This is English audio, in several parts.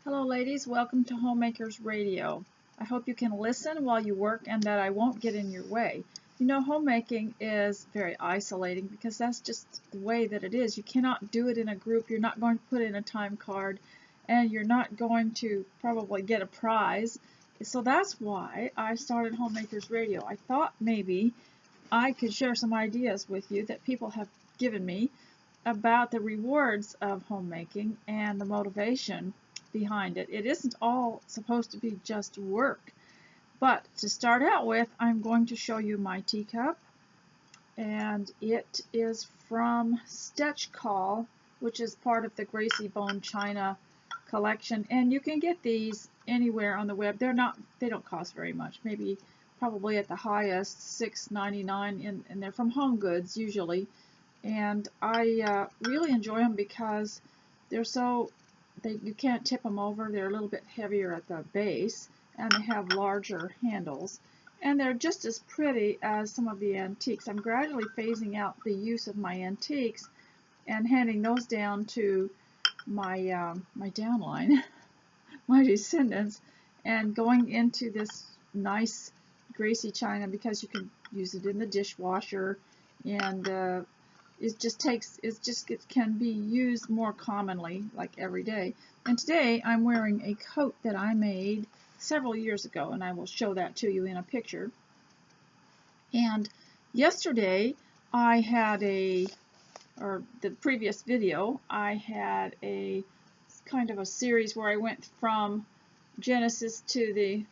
Hello ladies, welcome to Homemakers Radio. I hope you can listen while you work and that I won't get in your way. You know, homemaking is very isolating because that's just the way that it is. You cannot do it in a group, you're not going to put in a time card, and you're not going to probably get a prize. So that's why I started Homemakers Radio. I thought maybe I could share some ideas with you that people have given me about the rewards of homemaking and the motivation behind it. It isn't all supposed to be just work. But to start out with, I'm going to show you my teacup, and it is from Stitch Call, which is part of the Gracie Bone China collection, and you can get these anywhere on the web. They don't cost very much, maybe probably at the highest $6.99, and they're from Home Goods usually. And I really enjoy them because they're you can't tip them over. They're a little bit heavier at the base, and they have larger handles, and they're just as pretty as some of the antiques. I'm gradually phasing out the use of my antiques and handing those down to my my downline, my descendants, and going into this nice Gracie china because you can use it in the dishwasher, and it can be used more commonly, like every day. And today I'm wearing a coat that I made several years ago, and I will show that to you in a picture. And yesterday I had or the previous video, I had a kind of a series where I went from Genesis to the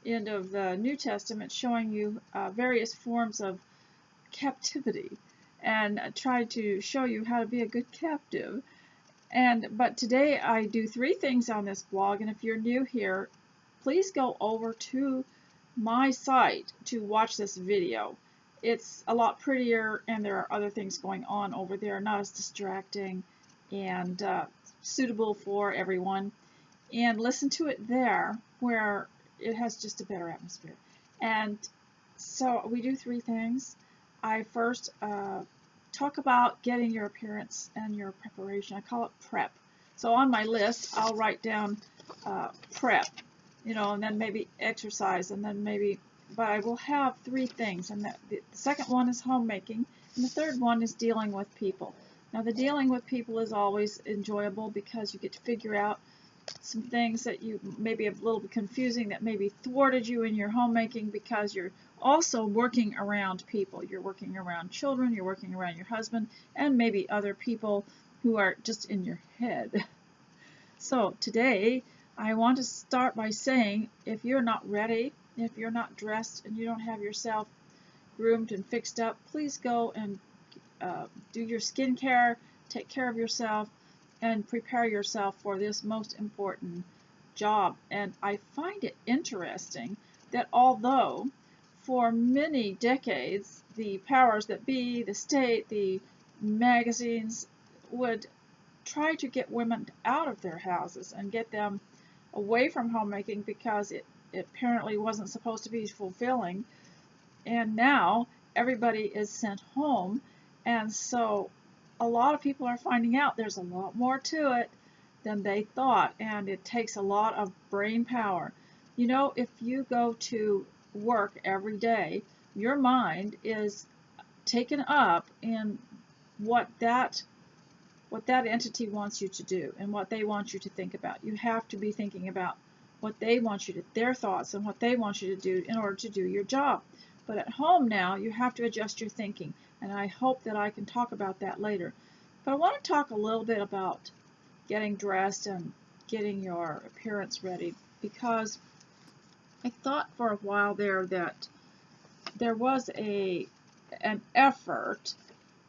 end of the New Testament, showing you various forms of captivity, and try to show you how to be a good captive. But today I do 3 things on this blog, and if you're new here, please go over to my site to watch this video. It's a lot prettier, and there are other things going on over there, not as distracting, and suitable for everyone. And listen to it there, where it has just a better atmosphere. And so we do 3 things. I first talk about getting your appearance and your preparation. I call it prep. So on my list, I'll write down prep, and then maybe exercise, and then maybe, but I will have 3 things. And the second one is homemaking, and the third one is dealing with people. Now, the dealing with people is always enjoyable because you get to figure out some things that you maybe a little bit confusing, that maybe thwarted you in your homemaking, because you're also working around people. You're working around children, you're working around your husband, and maybe other people who are just in your head. So today I want to start by saying, if you're not ready, if you're not dressed, and you don't have yourself groomed and fixed up, please go and do your skincare, take care of yourself, and prepare yourself for this most important job. And I find it interesting that although for many decades the powers that be, the state, the magazines, would try to get women out of their houses and get them away from homemaking because it apparently wasn't supposed to be fulfilling, and now everybody is sent home, and so a lot of people are finding out there's a lot more to it than they thought, and it takes a lot of brain power. If you go to work every day, your mind is taken up in what that entity wants you to do and what they want you to think about. You have to be thinking about what they want you to, their thoughts, and what they want you to do in order to do your job. But at home now, you have to adjust your thinking, and I hope that I can talk about that later. But I want to talk a little bit about getting dressed and getting your appearance ready, because I thought for a while there that there was an effort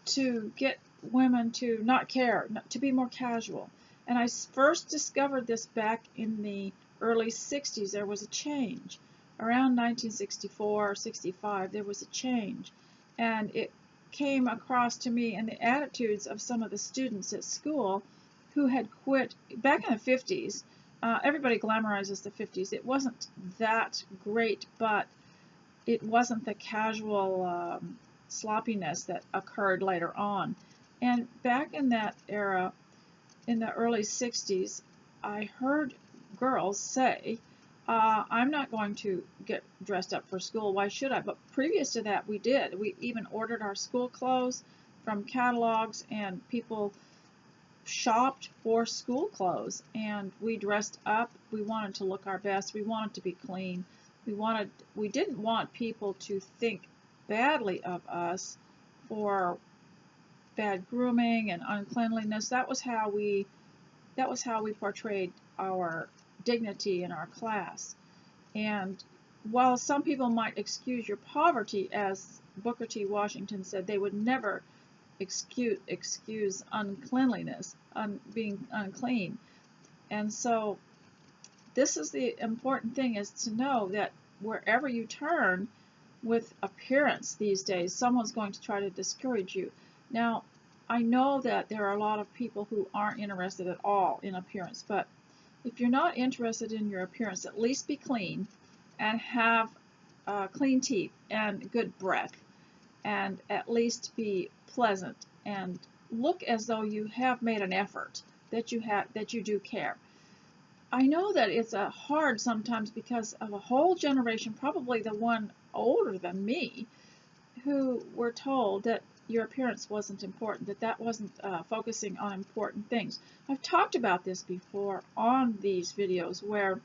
to get women to not care, to be more casual. And I first discovered this back in the early 60s. There was a change. Around 1964 or 65, there was a change. And it came across to me in the attitudes of some of the students at school who had quit back in the 50s. Everybody glamorizes the 50s. It wasn't that great, but it wasn't the casual sloppiness that occurred later on. And back in that era, in the early 60s, I heard girls say, I'm not going to get dressed up for school. Why should I? But previous to that, we did. We even ordered our school clothes from catalogs, and people shopped for school clothes, and we dressed up. We wanted to look our best. We wanted to be clean. We didn't want people to think badly of us for bad grooming and uncleanliness. That was how we portrayed our dignity in our class. And while some people might excuse your poverty, as Booker T. Washington said, they would never excuse uncleanliness, being unclean. And so this is the important thing, is to know that wherever you turn with appearance these days, someone's going to try to discourage you. Now, I know that there are a lot of people who aren't interested at all in appearance, but if you're not interested in your appearance, at least be clean and have clean teeth and good breath, and at least be pleasant and look as though you have made an effort, that you do care. I know that it's hard sometimes because of a whole generation, probably the one older than me, who were told that your appearance wasn't important, that wasn't focusing on important things. I've talked about this before on these videos, where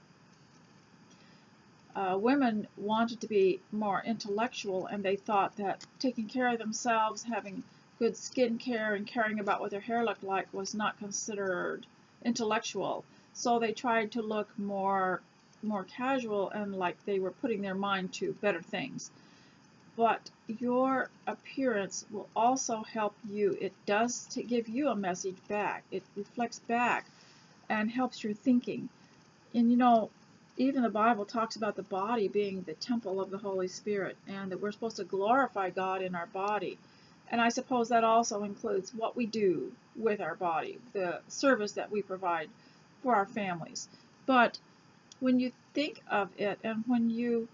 women wanted to be more intellectual, and they thought that taking care of themselves, having good skin care, and caring about what their hair looked like was not considered intellectual. So they tried to look more casual and like they were putting their mind to better things. But your appearance will also help you. It does to give you a message back. It reflects back and helps your thinking. And you know, even the Bible talks about the body being the temple of the Holy Spirit, and that we're supposed to glorify God in our body. And I suppose that also includes what we do with our body, the service that we provide for our families. But when you think of it, and when you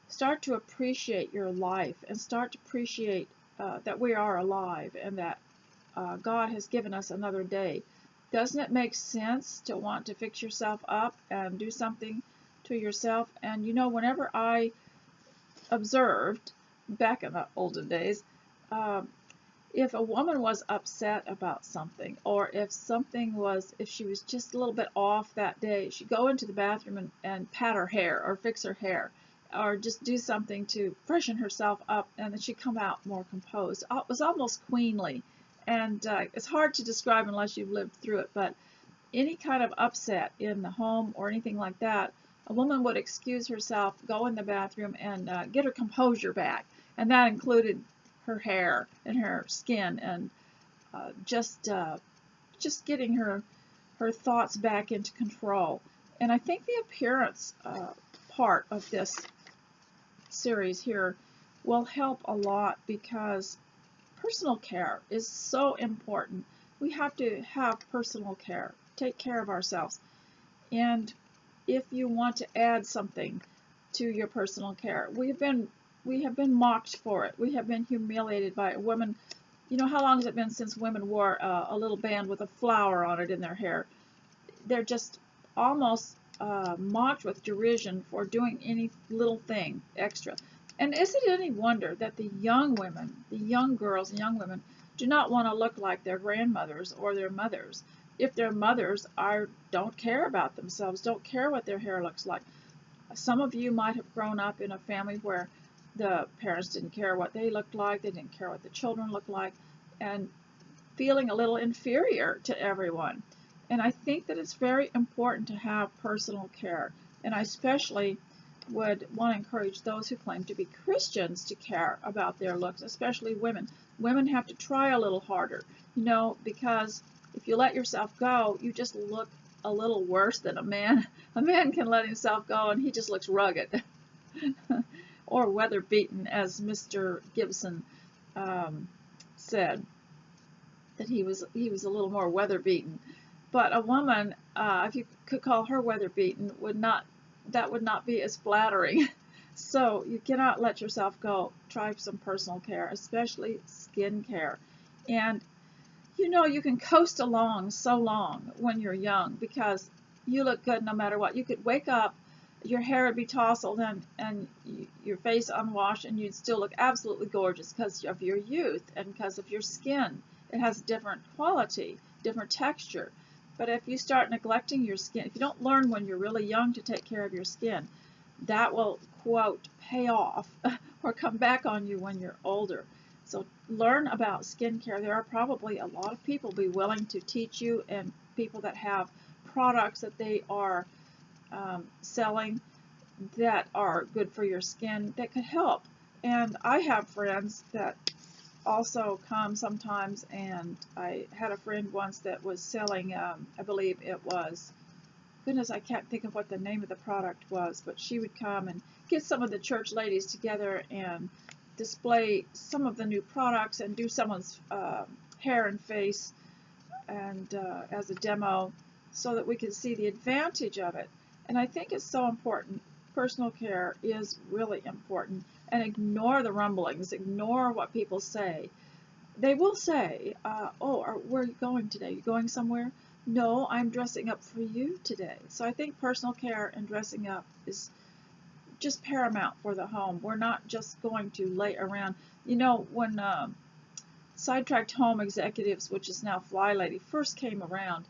start to appreciate your life and start to appreciate that we are alive, and that God has given us another day, doesn't it make sense to want to fix yourself up and do something to yourself? And you know, whenever I observed back in the olden days, if a woman was upset about something, or if she was just a little bit off that day, she'd go into the bathroom and pat her hair or fix her hair, or just do something to freshen herself up, and then she'd come out more composed. It was almost queenly, and it's hard to describe unless you've lived through it, but any kind of upset in the home or anything like that, a woman would excuse herself, go in the bathroom, and get her composure back, and that included her hair and her skin, and just getting her thoughts back into control. And I think the appearance part of this series here will help a lot, because personal care is so important. We have to have personal care, take care of ourselves. And if you want to add something to your personal care, we have been mocked for it. We have been humiliated by it. Women, you know, how long has it been since women wore a little band with a flower on it in their hair? They're just almost mocked with derision for doing any little thing extra. And is it any wonder that the young women, the young girls and young women, do not want to look like their grandmothers or their mothers? If their mothers don't care about themselves, don't care what their hair looks like. Some of you might have grown up in a family where the parents didn't care what they looked like, they didn't care what the children looked like, and feeling a little inferior to everyone. And I think that it's very important to have personal care. And I especially would want to encourage those who claim to be Christians to care about their looks, especially women. Women have to try a little harder, you know, because if you let yourself go, you just look a little worse than a man. A man can let himself go and he just looks rugged or weather beaten, as Mr. Gibson said, that he was a little more weather beaten. But a woman, if you could call her weather beaten, that would not be as flattering. So you cannot let yourself go. Try some personal care, especially skin care. And you know, you can coast along so long when you're young, because you look good no matter what. You could wake up, your hair would be tousled and your face unwashed, and you'd still look absolutely gorgeous because of your youth and because of your skin. It has different quality, different texture. But if you start neglecting your skin, if you don't learn when you're really young to take care of your skin, that will, quote, pay off or come back on you when you're older. So learn about skincare. There are probably a lot of people be willing to teach you, and people that have products that they are selling that are good for your skin that could help. And I have friends that also come sometimes, and I had a friend once that was selling, I believe it was, goodness, I can't think of what the name of the product was, but she would come and get some of the church ladies together and display some of the new products and do someone's hair and face and as a demo so that we can see the advantage of it. And I think it's so important. Personal care is really important. And ignore the rumblings, ignore what people say. They will say, where are you going today? You going somewhere? No, I'm dressing up for you today. So I think personal care and dressing up is just paramount for the home. We're not just going to lay around. You know, when Sidetracked Home Executives, which is now Fly Lady, first came around,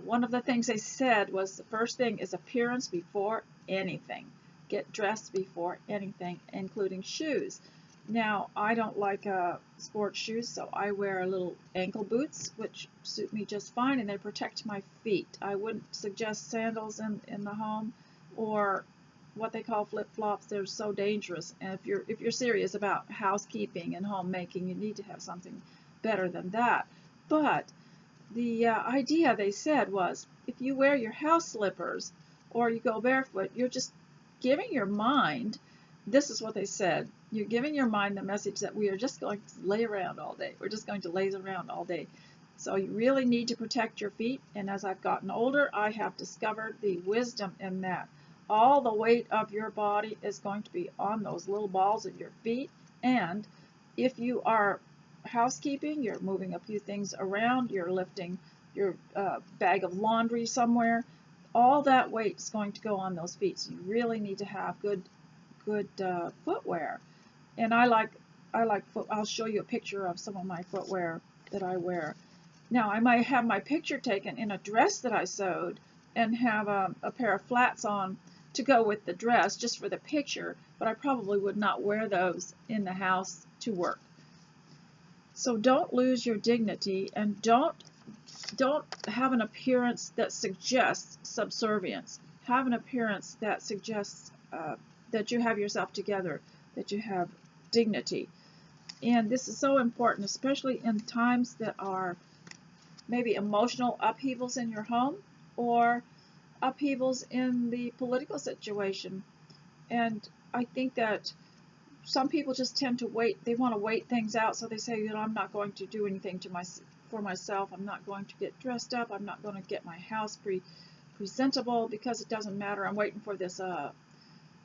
one of the things they said was the first thing is appearance before anything. Get dressed before anything, including shoes. Now, I don't like sports shoes, so I wear little ankle boots, which suit me just fine, and they protect my feet. I wouldn't suggest sandals in the home, or what they call flip-flops. They're so dangerous. And if you're serious about housekeeping and homemaking, you need to have something better than that. But the idea they said was, if you wear your house slippers or you go barefoot, you're just giving your mind, this is what they said, you're giving your mind the message that we are just going to lay around all day. We're just going to laze around all day. So you really need to protect your feet. And as I've gotten older, I have discovered the wisdom in that. All the weight of your body is going to be on those little balls of your feet. And if you are housekeeping, you're moving a few things around, you're lifting your bag of laundry somewhere, all that weight is going to go on those feet. So you really need to have good footwear. And I'll show you a picture of some of my footwear that I wear. Now, I might have my picture taken in a dress that I sewed and have a pair of flats on to go with the dress just for the picture, but I probably would not wear those in the house to work. So don't lose your dignity, and don't have an appearance that suggests subservience. Have an appearance that suggests that you have yourself together, that you have dignity. And this is so important, especially in times that are maybe emotional upheavals in your home or upheavals in the political situation. And I think that some people just tend to wait. They want to wait things out, so they say, you know, I'm not going to do anything for myself. I'm not going to get dressed up. I'm not going to get my house presentable because it doesn't matter. I'm waiting for this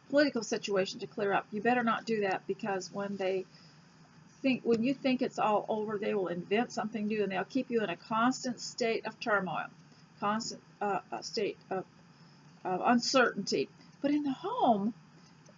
political situation to clear up. You better not do that, because when you think it's all over, they will invent something new, and they'll keep you in a constant state of turmoil, constant state of uncertainty. But in the home,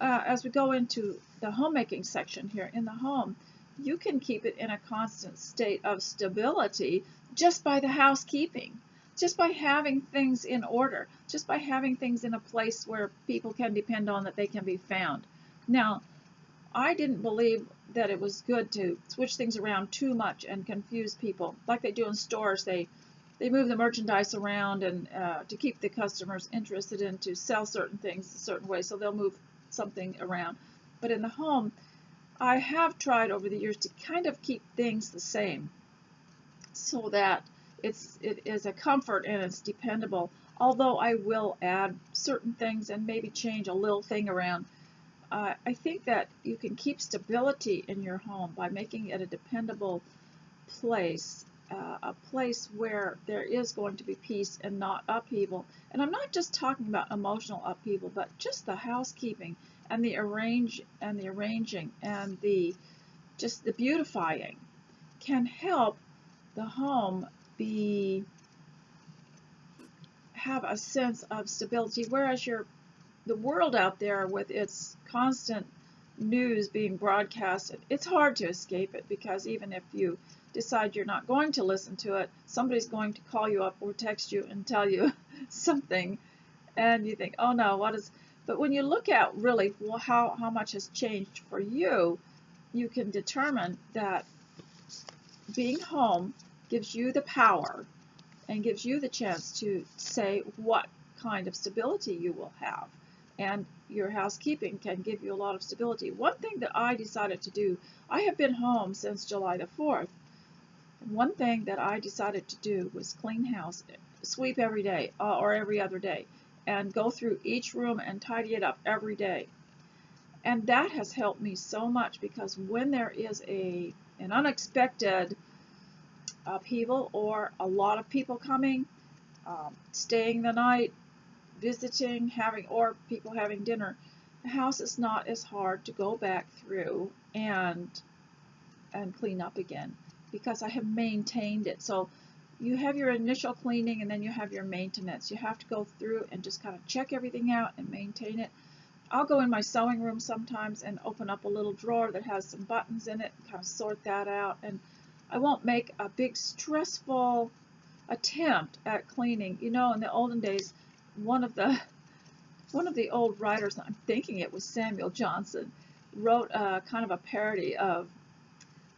as we go into the homemaking section here, in the home, you can keep it in a constant state of stability just by the housekeeping, just by having things in order, just by having things in a place where people can depend on that they can be found. Now, I didn't believe that it was good to switch things around too much and confuse people like they do in stores. They move the merchandise around and to keep the customers interested in to sell certain things a certain way, so they'll move something around. But in the home, I have tried over the years to kind of keep things the same so that it is a comfort and it's dependable, although I will add certain things and maybe change a little thing around. I think that you can keep stability in your home by making it a dependable place, a place where there is going to be peace and not upheaval. And I'm not just talking about emotional upheaval, but just the housekeeping and the arranging and the beautifying can help the home have a sense of stability, whereas the world out there with its constant news being broadcasted, it's hard to escape it, because even if you decide you're not going to listen to it, somebody's going to call you up or text you and tell you something, and you think, oh no, what is... But when you look at really how much has changed for you, you can determine that being home gives you the power and gives you the chance to say what kind of stability you will have. And your housekeeping can give you a lot of stability. One thing that I decided to do, I have been home since July the 4th. One thing that I decided to do was clean house, sweep every day or every other day, and go through each room and tidy it up every day. And that has helped me so much, because when there is an unexpected upheaval or a lot of people coming, staying the night, visiting, or people having dinner, the house is not as hard to go back through and clean up again, because I have maintained it. So you have your initial cleaning, and then you have your maintenance. You have to go through and just kind of check everything out and maintain it. I'll go in my sewing room sometimes and open up a little drawer that has some buttons in it and kind of sort that out. And I won't make a big stressful attempt at cleaning. You know, in the olden days, one of the old writers, I'm thinking it was Samuel Johnson, wrote kind of a parody of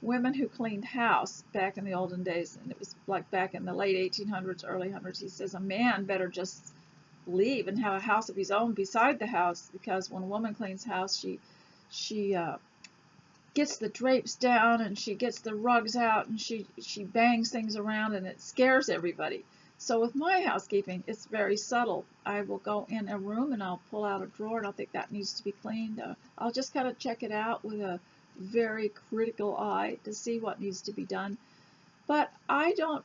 women who cleaned house back in the olden days, and it was like back in the late 1800s, early hundreds. He says a man better just leave and have a house of his own beside the house, because when a woman cleans house, she gets the drapes down and she gets the rugs out and she bangs things around, and it scares everybody. So with my housekeeping, it's very subtle. I will go in a room and I'll pull out a drawer and I'll think that needs to be cleaned. I'll just kind of check it out with a very critical eye to see what needs to be done. But I don't,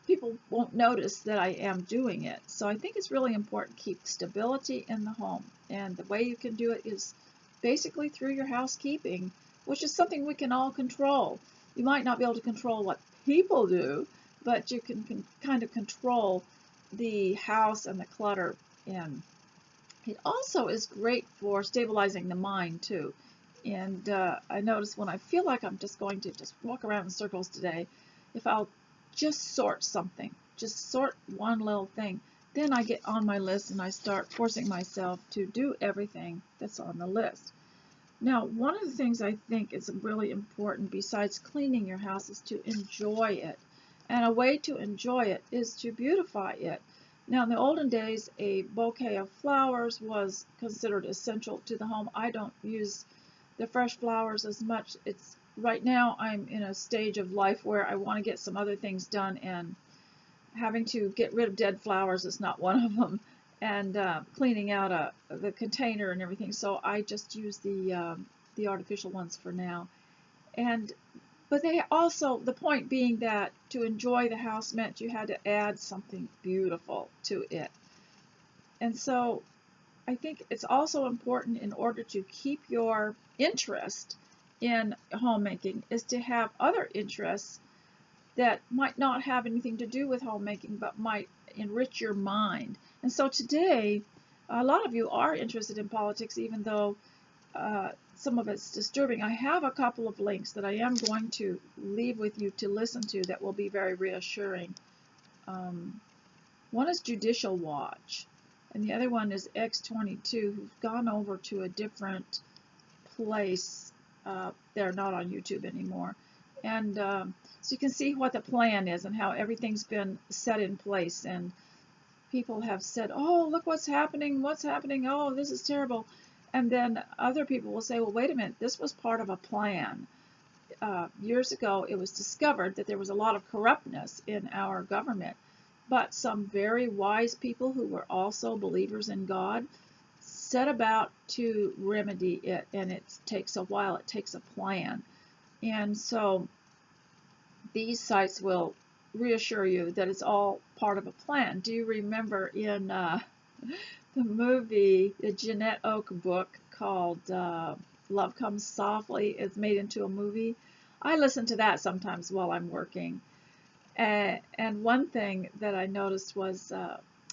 people won't notice that I am doing it. So I think it's really important to keep stability in the home. And the way you can do it is basically through your housekeeping, which is something we can all control. You might not be able to control what people do, but you can kind of control the house and the clutter. And it also is great for stabilizing the mind too. And I notice when I feel like I'm just going to just walk around in circles today, if I'll just sort something, just sort one little thing, then I get on my list and I start forcing myself to do everything that's on the list. Now, one of the things I think is really important besides cleaning your house is to enjoy it. And a way to enjoy it is to beautify it. Now, in the olden days, a bouquet of flowers was considered essential to the home. I don't use the fresh flowers as much. Right now I'm in a stage of life where I want to get some other things done, and having to get rid of dead flowers is not one of them, and cleaning out the container and everything. So I just use the artificial ones for now. But they also, the point being that to enjoy the house meant you had to add something beautiful to it. And so I think it's also important, in order to keep your interest in homemaking, is to have other interests that might not have anything to do with homemaking but might enrich your mind. And so today, a lot of you are interested in politics, even though some of it's disturbing. I have a couple of links that I am going to leave with you to listen to that will be very reassuring. One is Judicial Watch, and the other one is X22, who've gone over to a different place. They're not on YouTube anymore. And so you can see what the plan is and how everything's been set in place. And people have said, oh, look what's happening, oh, this is terrible. And then other people will say, well, wait a minute, this was part of a plan. Years ago, it was discovered that there was a lot of corruptness in our government. But some very wise people who were also believers in God set about to remedy it, and it takes a while. It takes a plan. And so these sites will reassure you that it's all part of a plan. Do you remember in the movie, the Jeanette Oak book called Love Comes Softly? It's made into a movie. I listen to that sometimes while I'm working. And one thing that I noticed was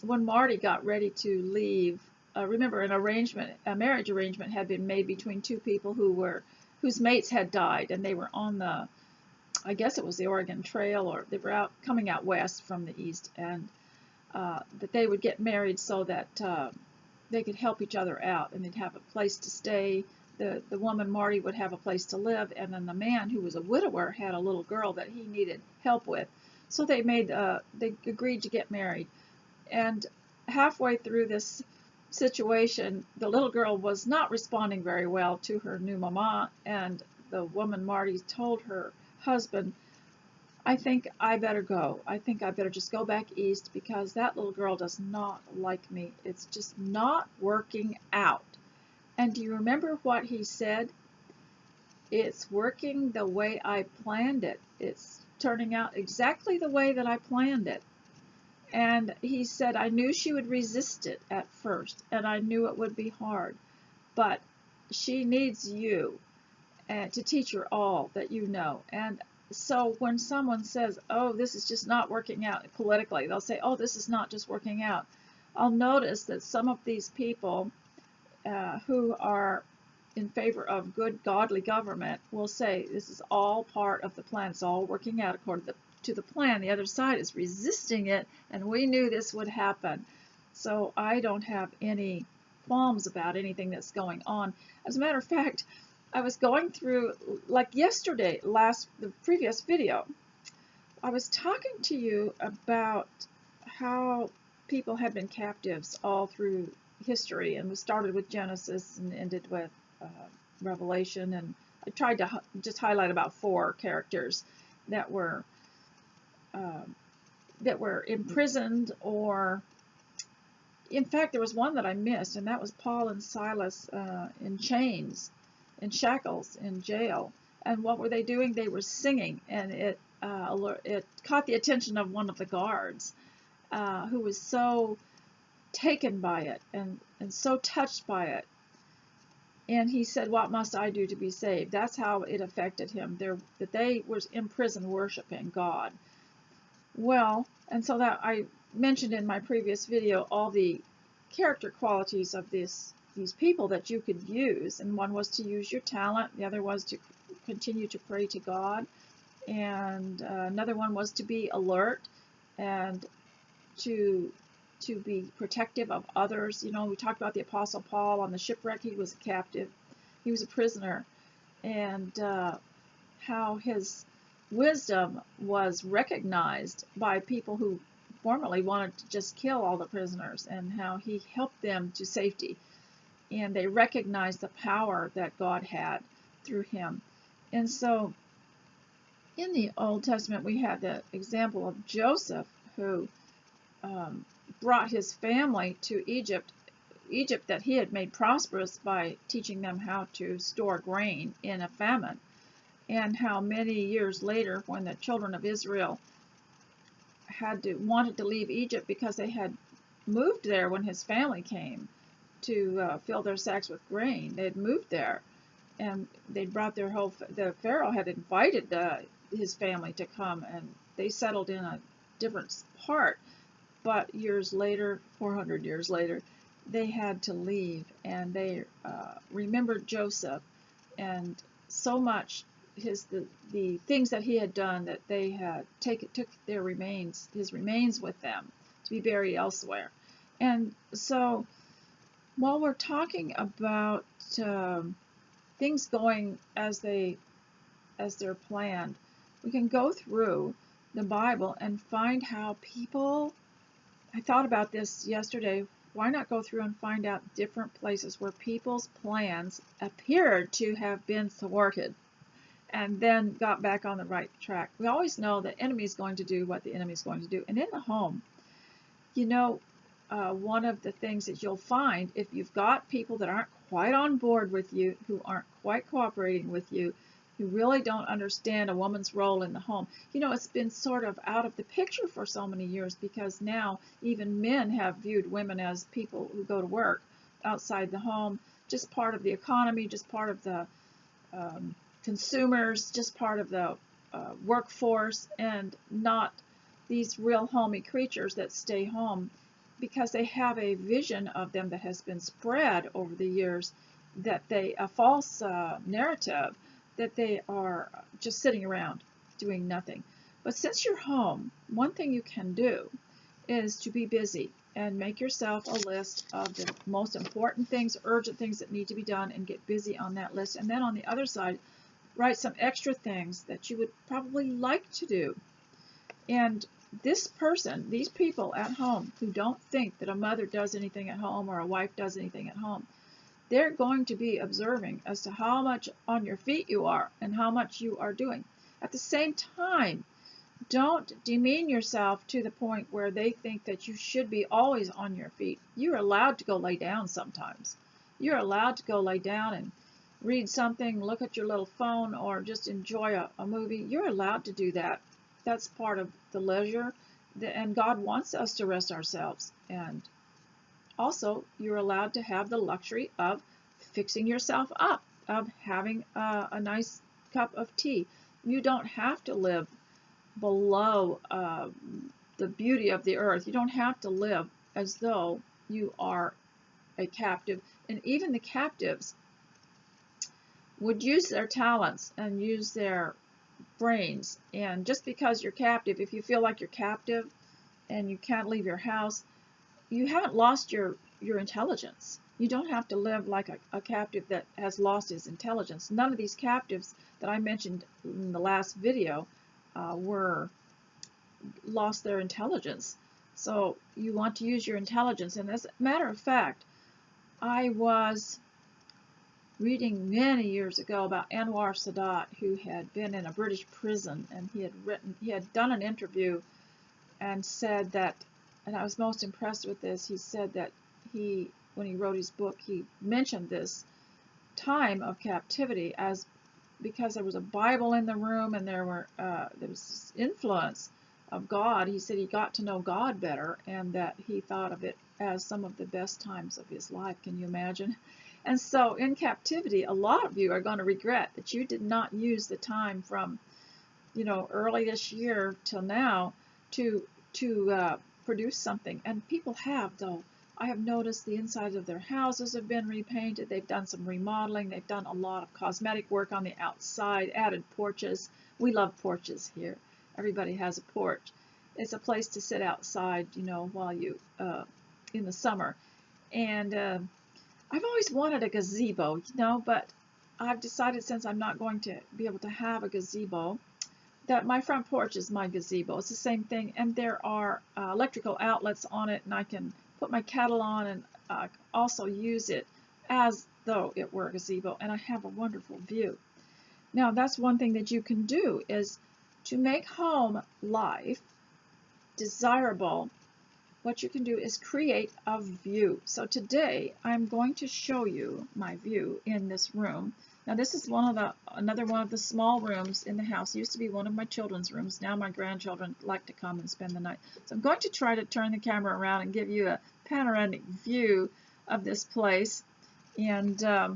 when Marty got ready to leave, remember a marriage arrangement had been made between two people whose mates had died, and they were on I guess it was the Oregon Trail, or they were coming out west from the east, and that they would get married so that they could help each other out, and they'd have a place to stay. The woman, Marty, would have a place to live, and then the man, who was a widower, had a little girl that he needed help with. So they agreed to get married. And halfway through this situation, the little girl was not responding very well to her new mama, and the woman, Marty, told her husband, I think I better go. I think I better just go back east, because that little girl does not like me. It's just not working out. And do you remember what he said? It's working the way I planned it. It's turning out exactly the way that I planned it. And he said, I knew she would resist it at first, and I knew it would be hard, but she needs you to teach her all that you know. And so when someone says, oh, this is just not working out politically, they'll say, oh, this is not just working out. I'll notice that some of these people who are in favor of good, godly government will say this is all part of the plan. It's all working out according to the plan. The other side is resisting it, and we knew this would happen. So I don't have any qualms about anything that's going on. As a matter of fact, I was going through, like yesterday, the previous video, I was talking to you about how people have been captives all through history, and we started with Genesis and ended with Revelation, and I tried to just highlight about 4 characters that were imprisoned, or in fact there was one that I missed, and that was Paul and Silas in chains, in shackles, in jail. And what were they doing? They were singing, and it caught the attention of one of the guards, who was so taken by it and so touched by it. And he said, what must I do to be saved? That's how it affected him, that they were in prison worshiping God. Well, and so that I mentioned in my previous video all the character qualities of these people that you could use. And one was to use your talent. The other was to continue to pray to God. And another one was to be alert and to be protective of others. You know, we talked about the Apostle Paul on the shipwreck. He was a captive. He was a prisoner. And how his wisdom was recognized by people who formerly wanted to just kill all the prisoners, and how he helped them to safety. And they recognized the power that God had through him. And so in the Old Testament, we have the example of Joseph, who brought his family to Egypt that he had made prosperous by teaching them how to store grain in a famine. And how many years later, when the children of Israel wanted to leave Egypt because they had moved there when his family came to fill their sacks with grain, they had moved there, and they brought the Pharaoh had invited his family to come, and they settled in a different part. But years later, 400 years later, they had to leave, and they remembered Joseph, and so much the things that he had done, that they had took his remains with them to be buried elsewhere. And so while we're talking about things going as they're planned, we can go through the Bible and find how people, I thought about this yesterday, why not go through and find out different places where people's plans appeared to have been thwarted and then got back on the right track. We always know the enemy is going to do what the enemy is going to do. And in the home, you know, one of the things that you'll find, if you've got people that aren't quite on board with you, who aren't quite cooperating with you, who really don't understand a woman's role in the home. You know, it's been sort of out of the picture for so many years, because now even men have viewed women as people who go to work outside the home, just part of the economy, just part of the consumers, just part of the workforce, and not these real homey creatures that stay home because they have a vision of them that has been spread over the years, that a false narrative that they are just sitting around doing nothing. But since you're home, one thing you can do is to be busy and make yourself a list of the most important things, urgent things that need to be done, and get busy on that list. And then on the other side, write some extra things that you would probably like to do. And these people at home who don't think that a mother does anything at home or a wife does anything at home, they're going to be observing as to how much on your feet you are and how much you are doing. At the same time, don't demean yourself to the point where they think that you should be always on your feet. You're allowed to go lay down sometimes. You're allowed to go lay down and read something, look at your little phone, or just enjoy a movie. You're allowed to do that. That's part of the leisure, and God wants us to rest ourselves. And also, you're allowed to have the luxury of fixing yourself up, of having a nice cup of tea. You don't have to live below the beauty of the earth. You don't have to live as though you are a captive. And even the captives would use their talents and use their brains. And just because you're captive, if you feel like you're captive and you can't leave your house, you haven't lost your intelligence. You don't have to live like a captive that has lost his intelligence. None of these captives that I mentioned in the last video lost their intelligence. So you want to use your intelligence. And as a matter of fact, I was reading many years ago about Anwar Sadat, who had been in a British prison, and he had done an interview and said that, and I was most impressed with this, he said that when he wrote his book, he mentioned this time of captivity as because there was a Bible in the room and there was this influence of God. He said he got to know God better, and that he thought of it as some of the best times of his life. Can you imagine? And so in captivity, a lot of you are going to regret that you did not use the time from, early this year till now to produce something. And people have, though. I have noticed the insides of their houses have been repainted. They've done some remodeling. They've done a lot of cosmetic work on the outside, added porches. We love porches here. Everybody has a porch. It's a place to sit outside, while you, in the summer. And I've always wanted a gazebo, but I've decided, since I'm not going to be able to have a gazebo, that my front porch is my gazebo. It's the same thing, and there are electrical outlets on it, and I can put my kettle on and also use it as though it were a gazebo, and I have a wonderful view. Now, that's one thing that you can do, is to make home life desirable. What you can do is create a view. So today I'm going to show you my view in this room. Now this is another one of the small rooms in the house. It used to be one of my children's rooms. Now my grandchildren like to come and spend the night. So I'm going to try to turn the camera around and give you a panoramic view of this place. And I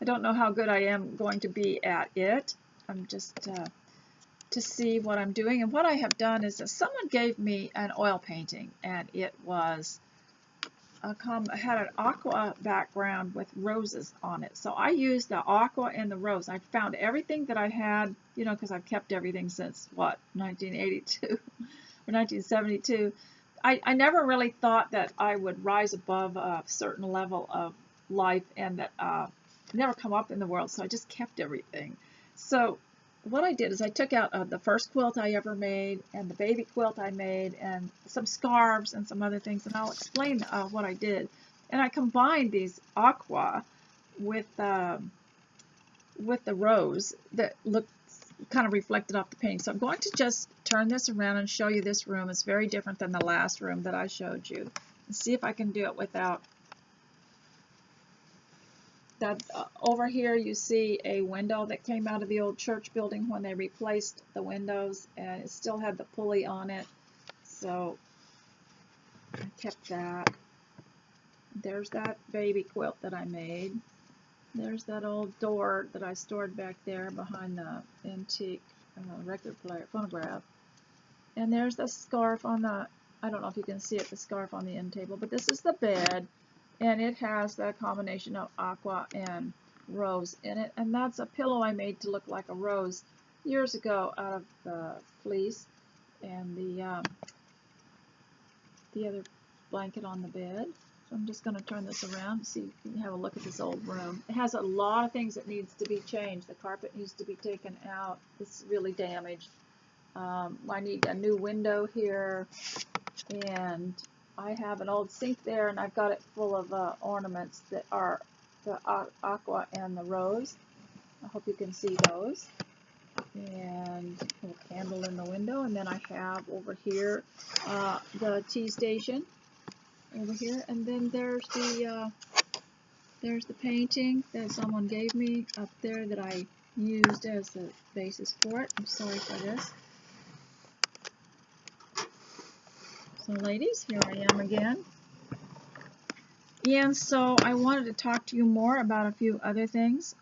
don't know how good I am going to be at it. I'm just to see what I'm doing. And what I have done is that someone gave me an oil painting, and it was had an aqua background with roses on it. So I used the aqua and the rose. I found everything that I had, because I've kept everything since, 1982 or 1972. I never really thought that I would rise above a certain level of life, and that never come up in the world, so I just kept everything. So what I did is I took out the first quilt I ever made, and the baby quilt I made, and some scarves and some other things, and I'll explain what I did. And I combined these aqua with the rose that looked kind of reflected off the painting. So I'm going to just turn this around and show you this room. It's very different than the last room that I showed you. Let's see if I can do it without that. Over here you see a window that came out of the old church building when they replaced the windows, and it still had the pulley on it, so I kept that. There's that baby quilt that I made. There's that old door that I stored back there behind the antique record player phonograph, and there's the scarf on the I don't know if you can see it, the scarf on the end table, but this is the bed, and it has the combination of aqua and rose in it, and that's a pillow I made to look like a rose years ago out of the fleece, and the other blanket on the bed. So I'm just going to turn this around so you can have a look at this old room. It has a lot of things that needs to be changed. The carpet needs to be taken out. It's really damaged. I need a new window here, and I have an old sink there, and I've got it full of ornaments that are the aqua and the rose. I hope you can see those. And a little candle in the window, and then I have over here the tea station over here, and then there's the painting that someone gave me up there that I used as the basis for it. I'm sorry for this. So ladies, here I am again. And so I wanted to talk to you more about a few other things.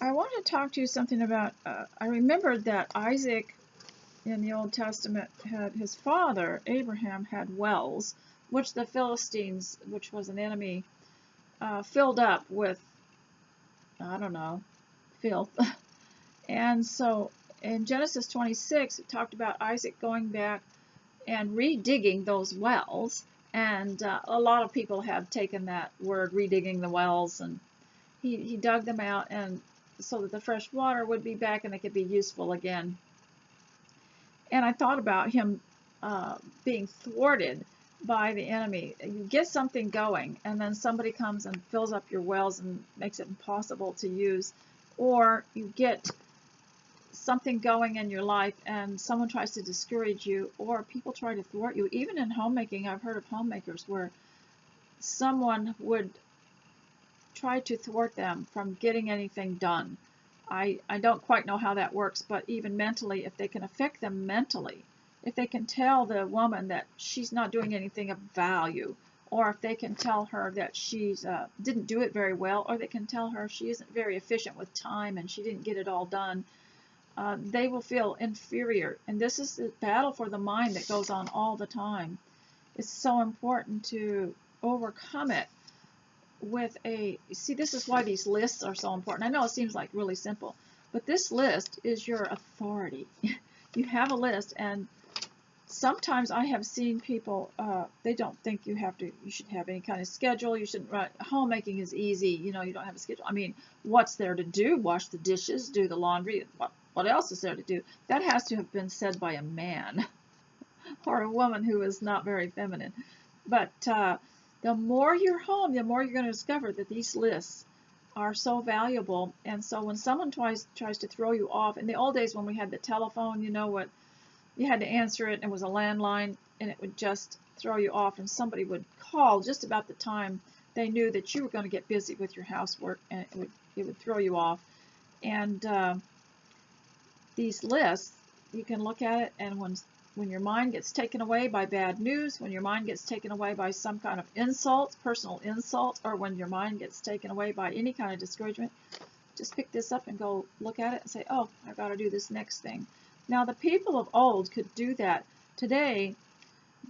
I wanted to talk to you something about, I remembered that Isaac in the Old Testament had, his father, Abraham, had wells, which the Philistines, which was an enemy, filled up with, I don't know, filth. And so in Genesis 26, it talked about Isaac going back and redigging those wells. And a lot of people have taken that word, redigging the wells, and he dug them out, and so that the fresh water would be back and they could be useful again. And I thought about him being thwarted by the enemy. You get something going, and then somebody comes and fills up your wells and makes it impossible to use. Or you get something going in your life and someone tries to discourage you, or people try to thwart you. Even in homemaking, I've heard of homemakers where someone would try to thwart them from getting anything done. I don't quite know how that works, but even mentally, if they can affect them mentally, if they can tell the woman that she's not doing anything of value, or if they can tell her that she's didn't do it very well, or they can tell her she isn't very efficient with time and she didn't get it all done, they will feel inferior. And this is the battle for the mind that goes on all the time. It's so important to overcome it with see, this is why these lists are so important. I know it seems like really simple, but this list is your authority. You have a list, and sometimes I have seen people, they don't think you should have any kind of schedule. You shouldn't write, homemaking is easy, you don't have a schedule. I mean, what's there to do? Wash the dishes, do the laundry. What else is there to do? That has to have been said by a man or a woman who is not very feminine. But the more you're home, the more you're going to discover that these lists are so valuable. And so when someone tries to throw you off, in the old days when we had the telephone, you had to answer it, and it was a landline, and it would just throw you off, and somebody would call just about the time they knew that you were going to get busy with your housework, and it would throw you off. And these lists, you can look at it, and when your mind gets taken away by bad news, when your mind gets taken away by some kind of insult, personal insult, or when your mind gets taken away by any kind of discouragement, just pick this up and go look at it and say, oh, I've got to do this next thing. Now, the people of old could do that. Today,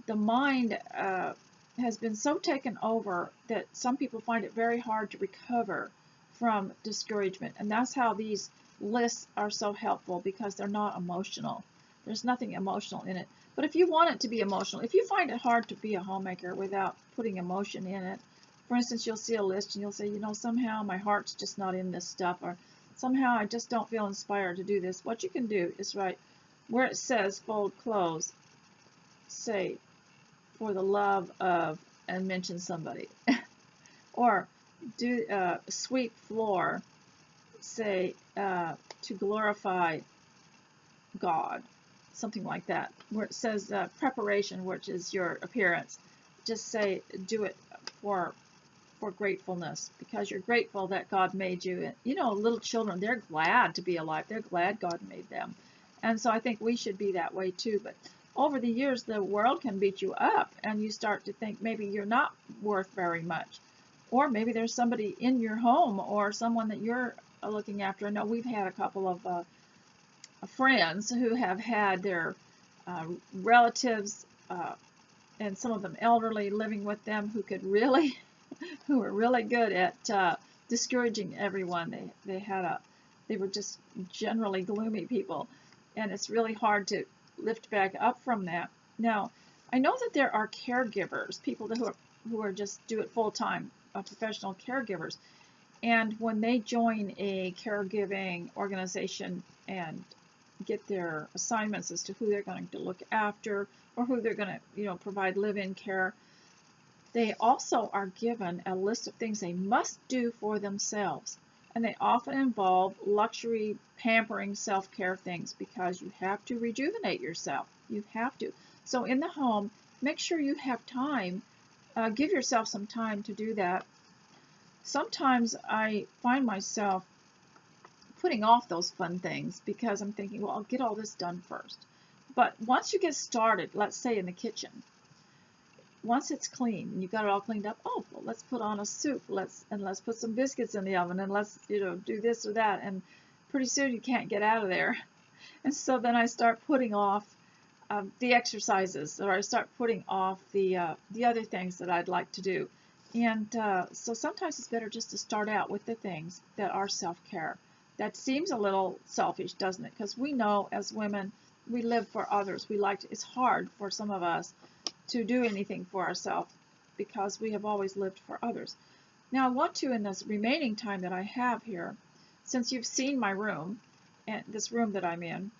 the mind has been so taken over that some people find it very hard to recover from discouragement. And that's how these lists are so helpful, because they're not emotional. There's nothing emotional in it. But if you want it to be emotional, if you find it hard to be a homemaker without putting emotion in it, for instance, you'll see a list and you'll say, somehow my heart's just not in this stuff, or somehow I just don't feel inspired to do this. What you can do is write, where it says fold clothes, say, for the love of, and mention somebody. Or do sweep floor, say, to glorify God. Something like that. Where it says preparation, which is your appearance, just say, do it for gratefulness, because you're grateful that God made you. Little children, they're glad to be alive. They're glad God made them. And so I think we should be that way too. But over the years, the world can beat you up, and you start to think maybe you're not worth very much. Or maybe there's somebody in your home or someone that you're looking after. I know we've had a couple of friends who have had their relatives and some of them elderly living with them who could really, who were really good at discouraging everyone. They were just generally gloomy people, and it's really hard to lift back up from that. Now, I know that there are caregivers, people who are just do it full time, professional caregivers, and when they join a caregiving organization and get their assignments as to who they're going to look after or who they're going to, provide live-in care, they also are given a list of things they must do for themselves. And they often involve luxury, pampering, self-care things because you have to rejuvenate yourself. You have to. So in the home, make sure you have time. Give yourself some time to do that. Sometimes I find myself putting off those fun things because I'm thinking, well, I'll get all this done first. But once you get started, let's say in the kitchen, once it's clean and you got it all cleaned up, oh, well, let's put on a soup, let's put some biscuits in the oven, and let's do this or that, and pretty soon you can't get out of there. And so then I start putting off the exercises, or I start putting off the other things that I'd like to do. And so sometimes it's better just to start out with the things that are self-care. That seems a little selfish, doesn't it? Because we know as women, we live for others. It's hard for some of us to do anything for ourselves because we have always lived for others. Now I want to, in this remaining time that I have here, since you've seen my room, and this room that I'm in,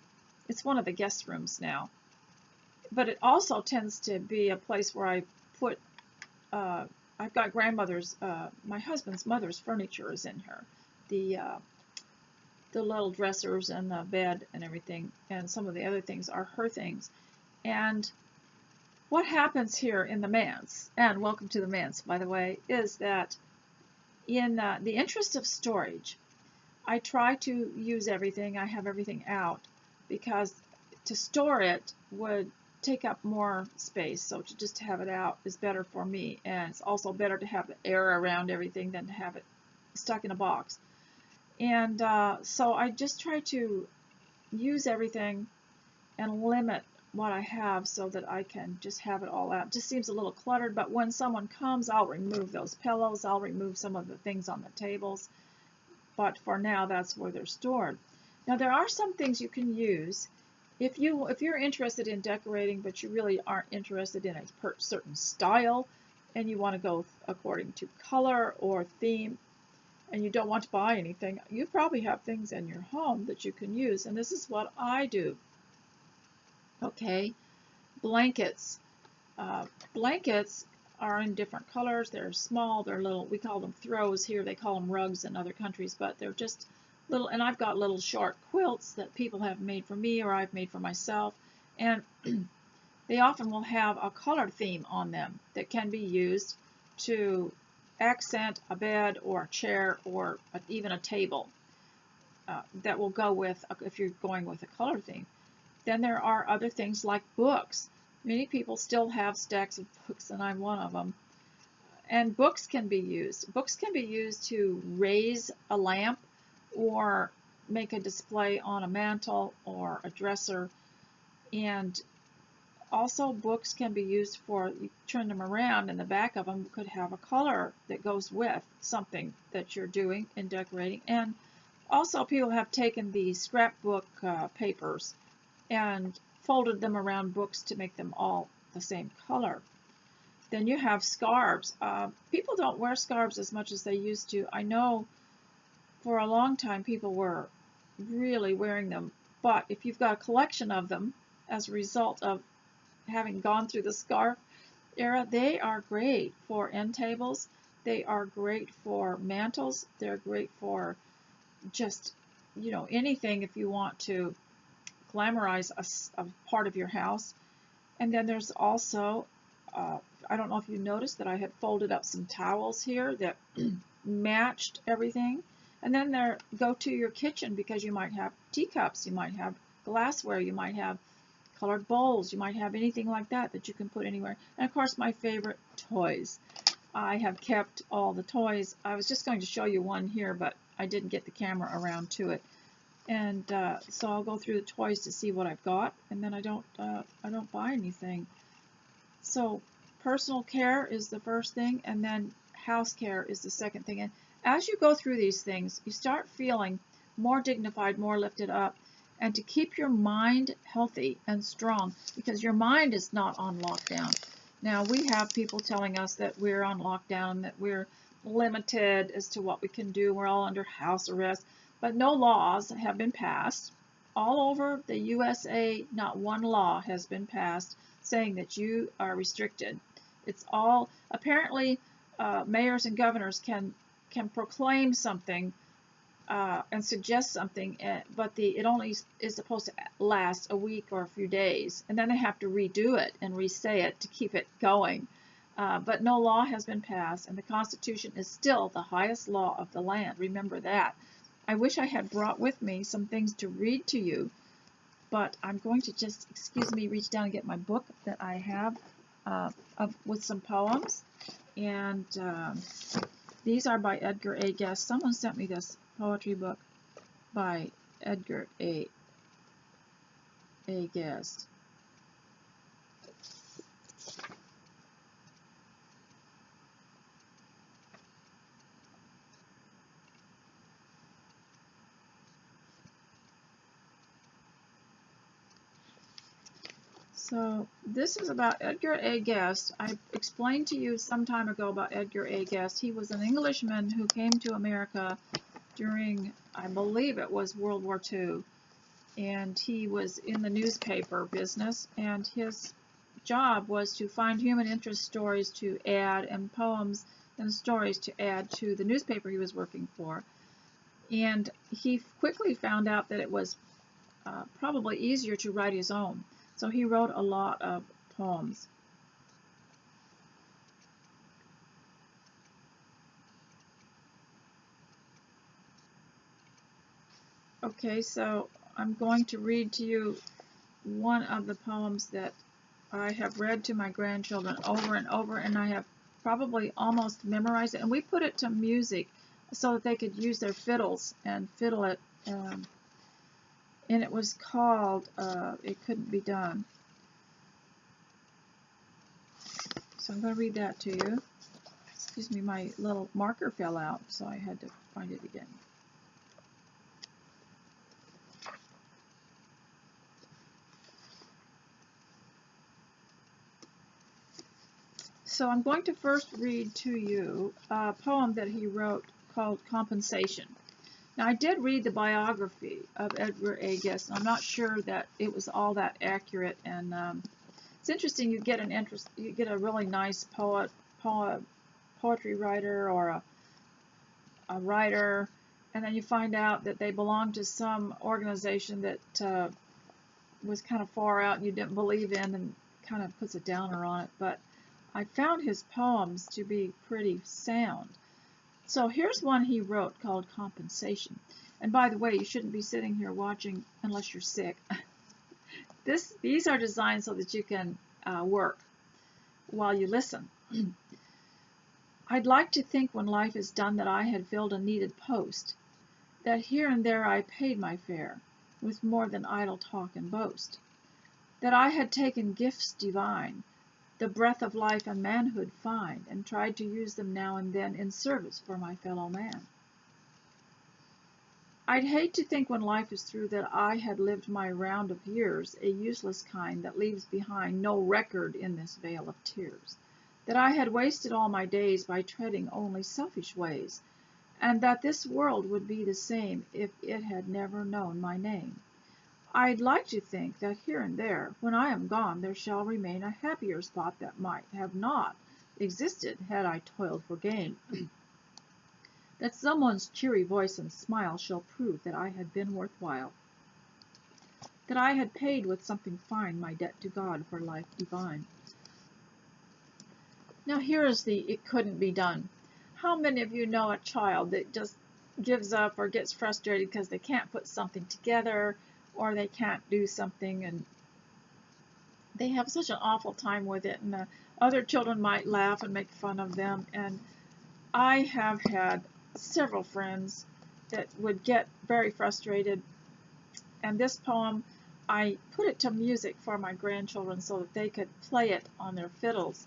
it's one of the guest rooms now, but it also tends to be a place where I put, I've got grandmother's, my husband's mother's furniture is in here, the little dressers and the bed and everything, and some of the other things are her things. And what happens here in the manse, and welcome to the manse, by the way, is that in the interest of storage, I try to use everything. I have everything out because to store it would take up more space. So to just have it out is better for me. And it's also better to have the air around everything than to have it stuck in a box. And so I just try to use everything and limit what I have so that I can just have it all out. It just seems a little cluttered, but when someone comes, I'll remove those pillows, I'll remove some of the things on the tables, but for now that's where they're stored. Now there are some things you can use if you're interested in decorating, but you really aren't interested in a certain style and you want to go according to color or theme, and you don't want to buy anything, you probably have things in your home that you can use, and this is what I do. Okay, blankets. Blankets are in different colors. They're small, they're little, we call them throws here, they call them rugs in other countries, but they're just little, and I've got little short quilts that people have made for me or I've made for myself, and they often will have a color theme on them that can be used to accent a bed or a chair or even a table that will go with, if you're going with a color theme. Then there are other things like books. Many people still have stacks of books, and I'm one of them. And books can be used. Books can be used to raise a lamp or make a display on a mantle or a dresser. And also books can be used for, you turn them around and the back of them could have a color that goes with something that you're doing in decorating. And also people have taken the scrapbook papers and folded them around books to make them all the same color. Then you have scarves. People don't wear scarves as much as they used to. I know for a long time people were really wearing them, but if you've got a collection of them as a result of having gone through the scarf era, they are great for end tables. They are great for mantles. They're great for just, anything if you want to glamorize a part of your house. And then there's also, I don't know if you noticed that I had folded up some towels here that matched everything. And then go to your kitchen because you might have teacups, you might have glassware, you might have colored bowls, you might have anything like that that you can put anywhere. And of course my favorite, toys. I have kept all the toys. I was just going to show you one here, but I didn't get the camera around to it. And so I'll go through the toys to see what I've got, and then I don't buy anything. So personal care is the first thing, and then house care is the second thing. And as you go through these things, you start feeling more dignified, more lifted up, and to keep your mind healthy and strong, because your mind is not on lockdown. Now, we have people telling us that we're on lockdown, that we're limited as to what we can do. We're all under house arrest, but no laws have been passed. All over the USA, not one law has been passed saying that you are restricted. It's all, apparently, mayors and governors can proclaim something and suggest something, but it only is supposed to last a week or a few days, and then they have to redo it and re-say it to keep it going. But no law has been passed, and the Constitution is still the highest law of the land. Remember that. I wish I had brought with me some things to read to you, but I'm going to just, excuse me, reach down and get my book that I have with some poems. And these are by Edgar A. Guest. Someone sent me this poetry book by Edgar A. Guest. So this is about Edgar A. Guest. I explained to you some time ago about Edgar A. Guest. He was an Englishman who came to America during, I believe it was World War II, and he was in the newspaper business, and his job was to find human interest stories to add, and poems and stories to add to the newspaper he was working for. And he quickly found out that it was probably easier to write his own. So he wrote a lot of poems. Okay, so I'm going to read to you one of the poems that I have read to my grandchildren over and over, and I have probably almost memorized it. And we put it to music so that they could use their fiddles and fiddle it. And it was called It Couldn't Be Done. So I'm going to read that to you. Excuse me, my little marker fell out, so I had to find it again. So I'm going to first read to you a poem that he wrote called Compensation. Now, I did read the biography of Edgar A. Guest, and I'm not sure that it was all that accurate. And it's interesting. You get a really nice poetry writer or a writer, and then you find out that they belong to some organization that was kind of far out and you didn't believe in, and kind of puts a downer on it. But I found his poems to be pretty sound. So here's one he wrote called Compensation. And by the way, you shouldn't be sitting here watching unless you're sick. These are designed so that you can work while you listen. I'd like to think when life is done that I had filled a needed post, that here and there I paid my fare with more than idle talk and boast, that I had taken gifts divine, the breath of life and manhood find, and tried to use them now and then in service for my fellow man. I'd hate to think when life is through that I had lived my round of years, a useless kind that leaves behind no record in this vale of tears, that I had wasted all my days by treading only selfish ways, and that this world would be the same if it had never known my name. I'd like to think that here and there, when I am gone, there shall remain a happier spot that might have not existed had I toiled for gain. That someone's cheery voice and smile shall prove that I had been worthwhile, that I had paid with something fine my debt to God for life divine. Now here is the It Couldn't Be Done. How many of you know a child that just gives up or gets frustrated because they can't put something together, or they can't do something, and they have such an awful time with it, and other children might laugh and make fun of them? And I have had several friends that would get very frustrated And this poem, I put it to music for my grandchildren so that they could play it on their fiddles.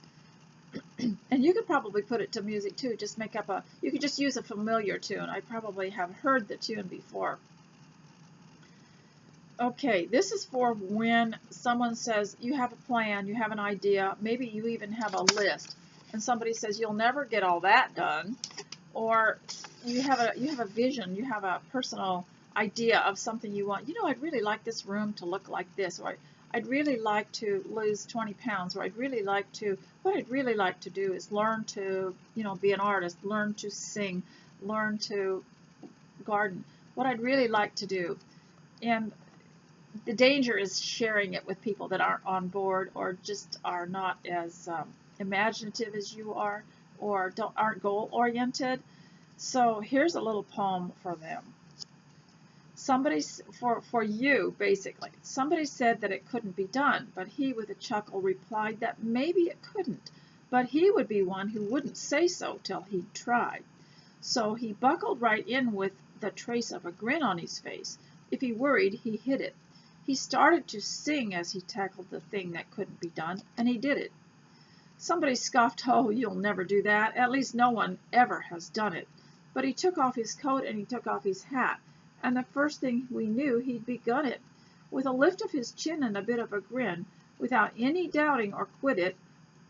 And you could probably put it to music too. Just make up you could just use a familiar tune. I probably have heard the tune before. Okay, this is for when someone says you have a plan, you have an idea, maybe you even have a list, and somebody says you'll never get all that done, or you have a vision, you have a personal idea of something you want. You know, I'd really like this room to look like this, or I'd really like to lose 20 pounds, or what I'd really like to do is learn to, be an artist, learn to sing, learn to garden. What I'd really like to do. And the danger is sharing it with people that aren't on board, or just are not as imaginative as you are, or aren't goal-oriented. So here's a little poem for them. For you, basically. Somebody said that it couldn't be done, but he with a chuckle replied that maybe it couldn't, but he would be one who wouldn't say so till he'd tried. So he buckled right in with the trace of a grin on his face. If he worried, he hid it. He started to sing as he tackled the thing that couldn't be done, and he did it. Somebody scoffed, "Oh, you'll never do that. At least no one ever has done it." But he took off his coat and he took off his hat, and the first thing we knew he'd begun it. With a lift of his chin and a bit of a grin, without any doubting or quit it,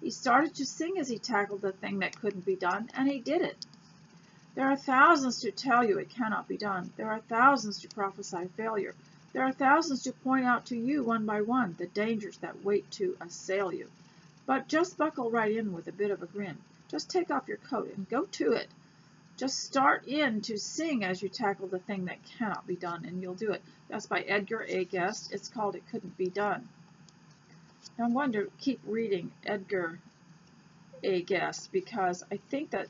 he started to sing as he tackled the thing that couldn't be done, and he did it. There are thousands to tell you it cannot be done. There are thousands to prophesy failure. There are thousands to point out to you one by one the dangers that wait to assail you. But just buckle right in with a bit of a grin. Just take off your coat and go to it. Just start in to sing as you tackle the thing that cannot be done, and you'll do it. That's by Edgar A. Guest. It's called It Couldn't Be Done. Now I'm going to keep reading Edgar A. Guest because I think that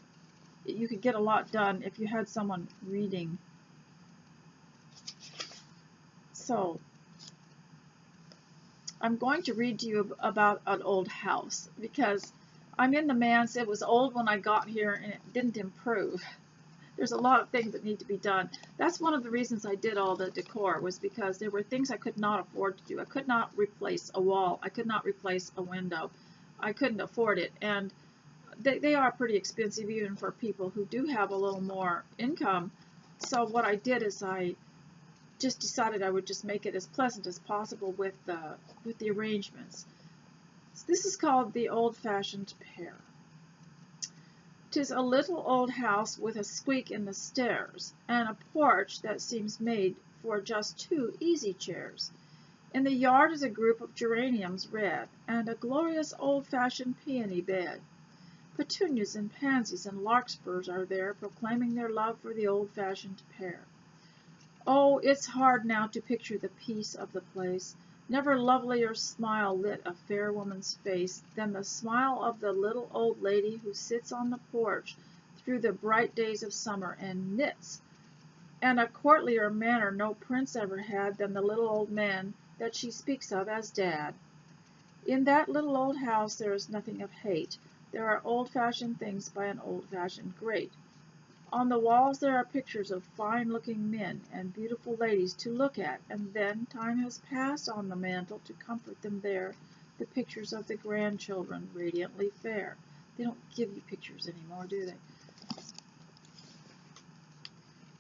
you could get a lot done if you had someone reading. So I'm going to read to you about an old house because I'm in the manse. It was old when I got here and it didn't improve. There's a lot of things that need to be done. That's one of the reasons I did all the decor, was because there were things I could not afford to do. I could not replace a wall. I could not replace a window. I couldn't afford it. And they are pretty expensive even for people who do have a little more income. So what I did is I just decided I would just make it as pleasant as possible with the arrangements. So this is called the Old-Fashioned Pair. 'Tis a little old house with a squeak in the stairs, and a porch that seems made for just 2 easy chairs. In the yard is a group of geraniums red, and a glorious old-fashioned peony bed. Petunias and pansies and larkspurs are there, proclaiming their love for the old-fashioned pair. Oh, it's hard now to picture the peace of the place. Never lovelier smile lit a fair woman's face than the smile of the little old lady who sits on the porch through the bright days of summer and knits, and a courtlier manner no prince ever had than the little old man that she speaks of as Dad. In that little old house there is nothing of hate. There are old-fashioned things by an old-fashioned great. On the walls there are pictures of fine-looking men and beautiful ladies to look at, and then time has passed on the mantel to comfort them there, the pictures of the grandchildren radiantly fair. They don't give you pictures anymore, do they?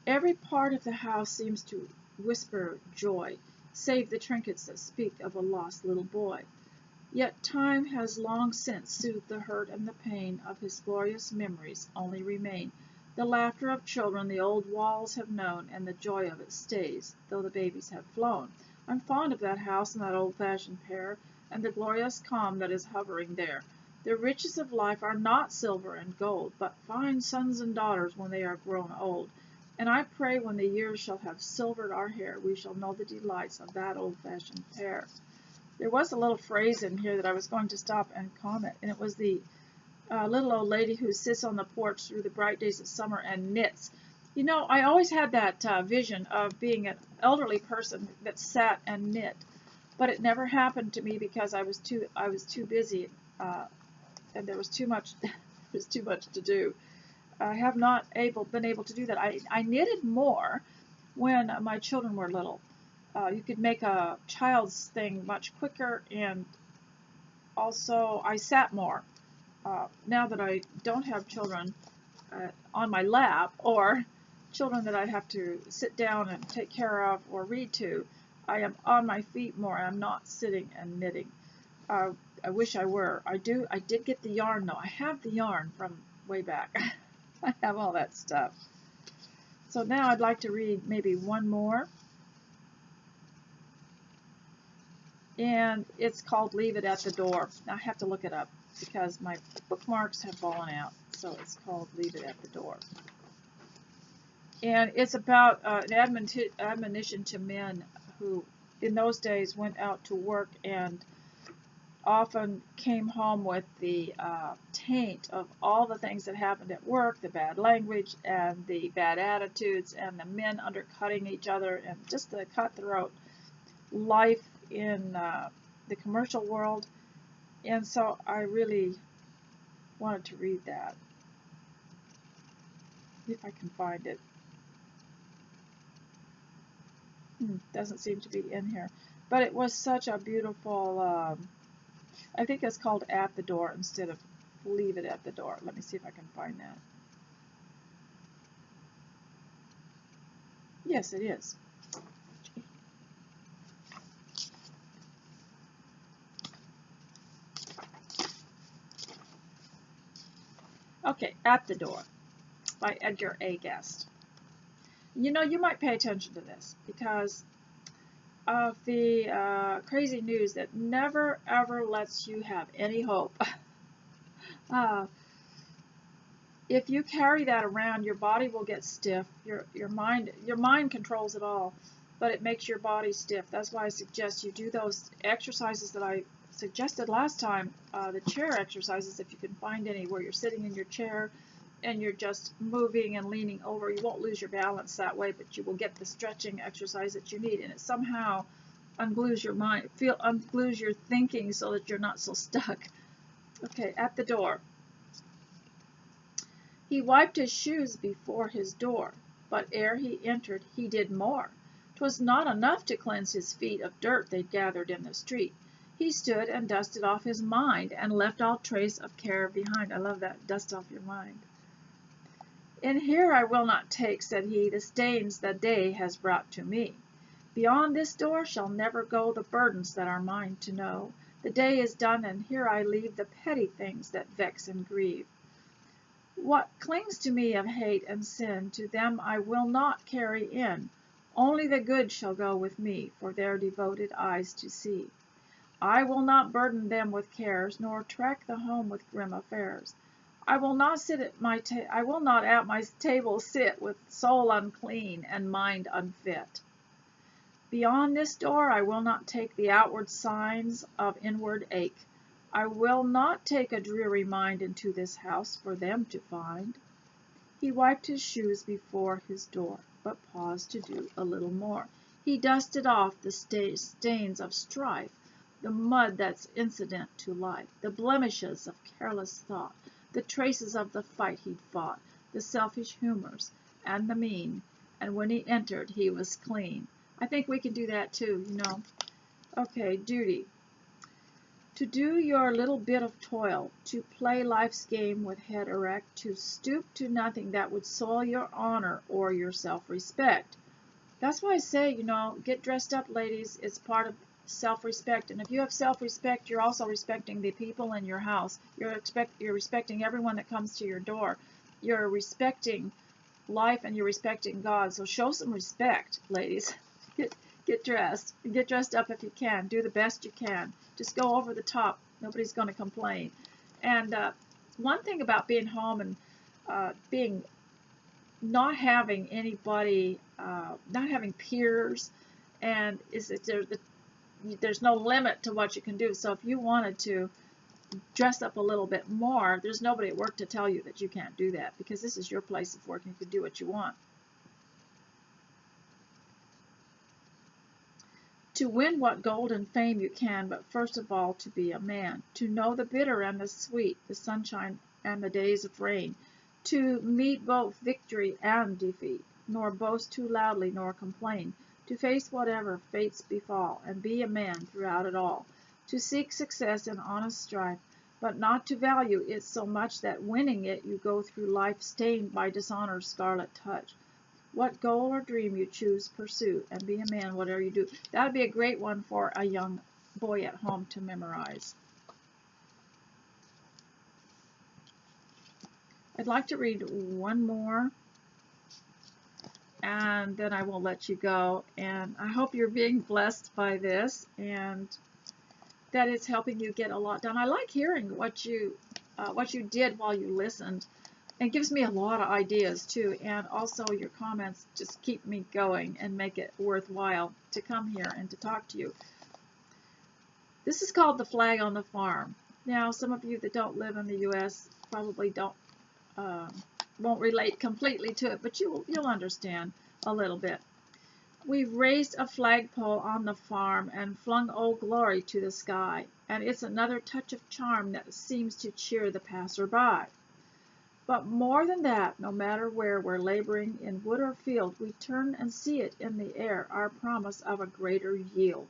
Every part of the house seems to whisper joy, save the trinkets that speak of a lost little boy. Yet time has long since soothed the hurt and the pain of his glorious memories only remain. The laughter of children the old walls have known, and the joy of it stays, though the babies have flown. I'm fond of that house and that old-fashioned pair, and the glorious calm that is hovering there. The riches of life are not silver and gold, but fine sons and daughters when they are grown old. And I pray when the years shall have silvered our hair, we shall know the delights of that old-fashioned pair. There was a little phrase in here that I was going to stop and comment, and it was the little old lady who sits on the porch through the bright days of summer and knits. You know, I always had that vision of being an elderly person that sat and knit, but it never happened to me because I was too busy, and there was too much to do. I have not been able to do that. I knitted more when my children were little. you could make a child's thing much quicker, and also I sat more. Now that I don't have children on my lap, or children that I have to sit down and take care of or read to, I am on my feet more. I'm not sitting and knitting. I wish I were. I did get the yarn though. I have the yarn from way back. I have all that stuff. So now I'd like to read maybe one more. And it's called Leave It at the Door. Now I have to look it up because my bookmarks have fallen out. So it's called Leave It at the Door. And it's about an admonition to men who in those days went out to work and often came home with the taint of all the things that happened at work, the bad language and the bad attitudes and the men undercutting each other and just the cutthroat life in the commercial world. And so I really wanted to read that, if I can find it. Doesn't seem to be in here, but it was such a beautiful, I think it's called At the Door instead of Leave It at the Door. Let me see if I can find that. Yes, it is. Okay, At the Door by Edgar A. Guest. You know, you might pay attention to this because of the crazy news that never ever lets you have any hope. If you carry that around, your body will get stiff. Your mind controls it all, but it makes your body stiff. That's why I suggest you do those exercises that I suggested last time, the chair exercises, if you can find any, where you're sitting in your chair and you're just moving and leaning over. You won't lose your balance that way, but you will get the stretching exercise that you need, and it somehow unglues your mind, unglues your thinking so that you're not so stuck. Okay, At the Door. He wiped his shoes before his door, but ere he entered he did more. 'Twas not enough to cleanse his feet of dirt they'd gathered in the street. He stood and dusted off his mind, and left all trace of care behind. I love that, dust off your mind. In here I will not take, said he, the stains the day has brought to me. Beyond this door shall never go the burdens that are mine to know. The day is done, and here I leave the petty things that vex and grieve. What clings to me of hate and sin, to them I will not carry in. Only the good shall go with me, for their devoted eyes to see. I will not burden them with cares, nor track the home with grim affairs. I will not at my table sit with soul unclean and mind unfit. Beyond this door I will not take the outward signs of inward ache. I will not take a dreary mind into this house for them to find. He wiped his shoes before his door, but paused to do a little more. He dusted off the stains of strife, the mud that's incident to life, the blemishes of careless thought, the traces of the fight he'd fought, the selfish humors and the mean, and when he entered he was clean. I think we can do that too, you know. Okay, duty. To do your little bit of toil, to play life's game with head erect, to stoop to nothing that would soil your honor or your self-respect. That's why I say, you know, get dressed up, ladies. It's part of self-respect. And if you have self-respect, you're also respecting the people in your house. You're respecting everyone that comes to your door. You're respecting life and you're respecting God. So show some respect, ladies. Get dressed. Get dressed up if you can. Do the best you can. Just go over the top. Nobody's going to complain. And one thing about being home and not having anybody, not having peers, and is that there's no limit to what you can do. So if you wanted to dress up a little bit more, there's nobody at work to tell you that you can't do that, because this is your place of work and you can do what you want. To win what gold and fame you can, but first of all to be a man, to know the bitter and the sweet, the sunshine and the days of rain, to meet both victory and defeat, nor boast too loudly nor complain, to face whatever fates befall, and be a man throughout it all, to seek success in honest strife, but not to value it so much that winning it you go through life stained by dishonor's scarlet touch. What goal or dream you choose, pursue, and be a man whatever you do. That would be a great one for a young boy at home to memorize. I'd like to read one more, and then I will let you go. And I hope you're being blessed by this, and that it's helping you get a lot done. I like hearing what you did while you listened. It gives me a lot of ideas too, and also your comments just keep me going and make it worthwhile to come here and to talk to you. This is called The Flag on the Farm. Now, some of you that don't live in the U.S. probably won't relate completely to it, but you'll understand a little bit. We've raised a flagpole on the farm and flung Old Glory to the sky, and it's another touch of charm that seems to cheer the passer-by. But more than that, no matter where we're laboring, in wood or field, we turn and see it in the air, our promise of a greater yield.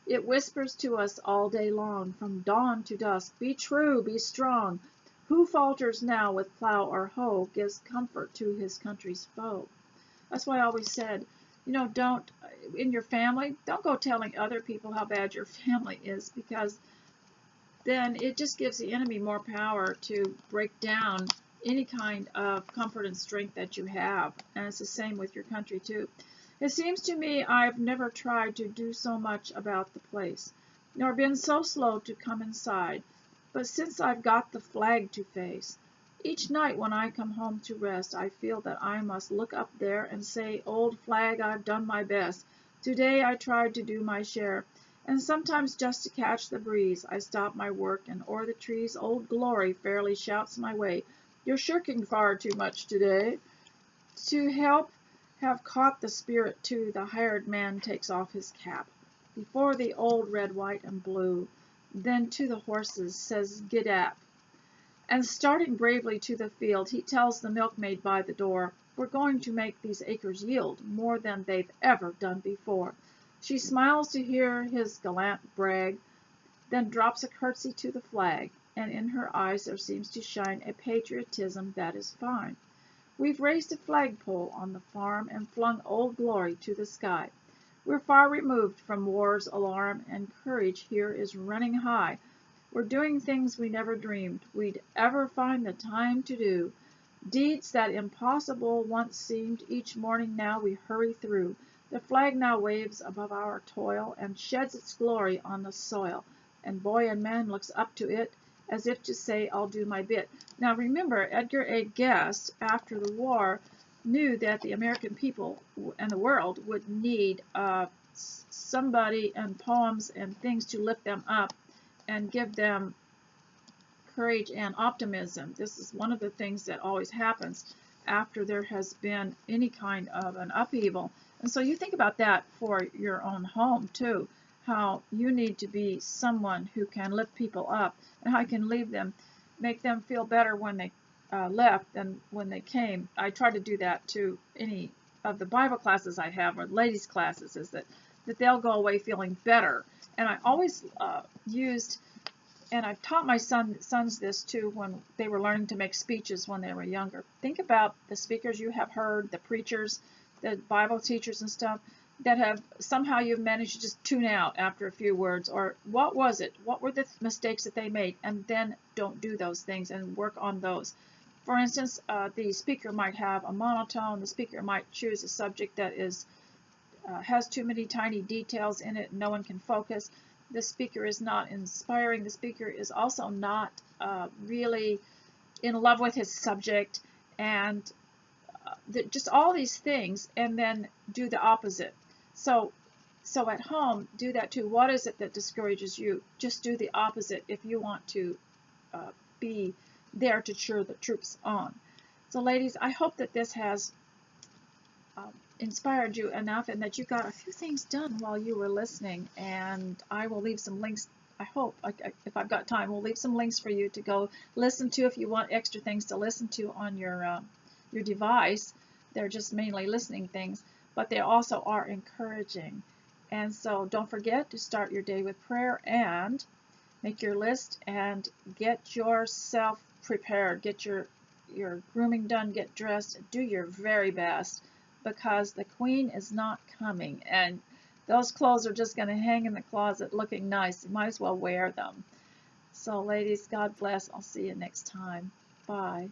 It whispers to us all day long, from dawn to dusk, be true, be strong. Who falters now with plow or hoe gives comfort to his country's foe. That's why I always said, don't, in your family, don't go telling other people how bad your family is, because then it just gives the enemy more power to break down any kind of comfort and strength that you have. And it's the same with your country too. It seems to me I've never tried to do so much about the place, nor been so slow to come inside. But since I've got the flag to face, each night when I come home to rest, I feel that I must look up there and say, old flag, I've done my best. Today I tried to do my share, and sometimes just to catch the breeze, I stop my work, and o'er the trees, Old Glory fairly shouts my way, you're shirking far too much today. To help have caught the spirit too, the hired man takes off his cap before the old red, white, and blue, then to the horses says gid-ap, and starting bravely to the field, he tells the milkmaid by the door, we're going to make these acres yield more than they've ever done before. She smiles to hear his gallant brag, then drops a curtsy to the flag, and in her eyes there seems to shine a patriotism that is fine. We've raised a flagpole on the farm and flung Old Glory to the sky. We're far removed from war's alarm, and courage here is running high. We're doing things we never dreamed we'd ever find the time to do. Deeds that impossible once seemed, each morning now we hurry through. The flag now waves above our toil and sheds its glory on the soil, and boy and man looks up to it as if to say, I'll do my bit. Now remember, Edgar A. Guest, after the war, knew that the American people and the world would need somebody and poems and things to lift them up and give them courage and optimism. This is one of the things that always happens after there has been any kind of an upheaval. And so you think about that for your own home too, how you need to be someone who can lift people up and how you can leave them, make them feel better when they left than when they came. I try to do that to any of the Bible classes I have, or ladies classes, is that they'll go away feeling better. And I always used, and I've taught my sons this too when they were learning to make speeches when they were younger. Think about the speakers you have heard, the preachers, the Bible teachers and stuff, that have somehow you've managed to just tune out after a few words, or what was it? What were the mistakes that they made? And then don't do those things and work on those. For instance, the speaker might have a monotone. The speaker might choose a subject that is has too many tiny details in it. No one can focus. The speaker is not inspiring. The speaker is also not really in love with his subject, and just all these things, and then do the opposite. So at home, do that too. What is it that discourages you? Just do the opposite if you want to be there to cheer the troops on. So ladies, I hope that this has inspired you enough and that you got a few things done while you were listening. And I will leave some links. I hope, if I've got time, we'll leave some links for you to go listen to if you want extra things to listen to on your device. They're just mainly listening things. but they also are encouraging. And so don't forget to start your day with prayer and make your list and get yourself prepared. Get your grooming done, get dressed, do your very best, because the queen is not coming, and those clothes are just going to hang in the closet looking nice. You might as well wear them. So ladies, God bless. I'll see you next time. Bye.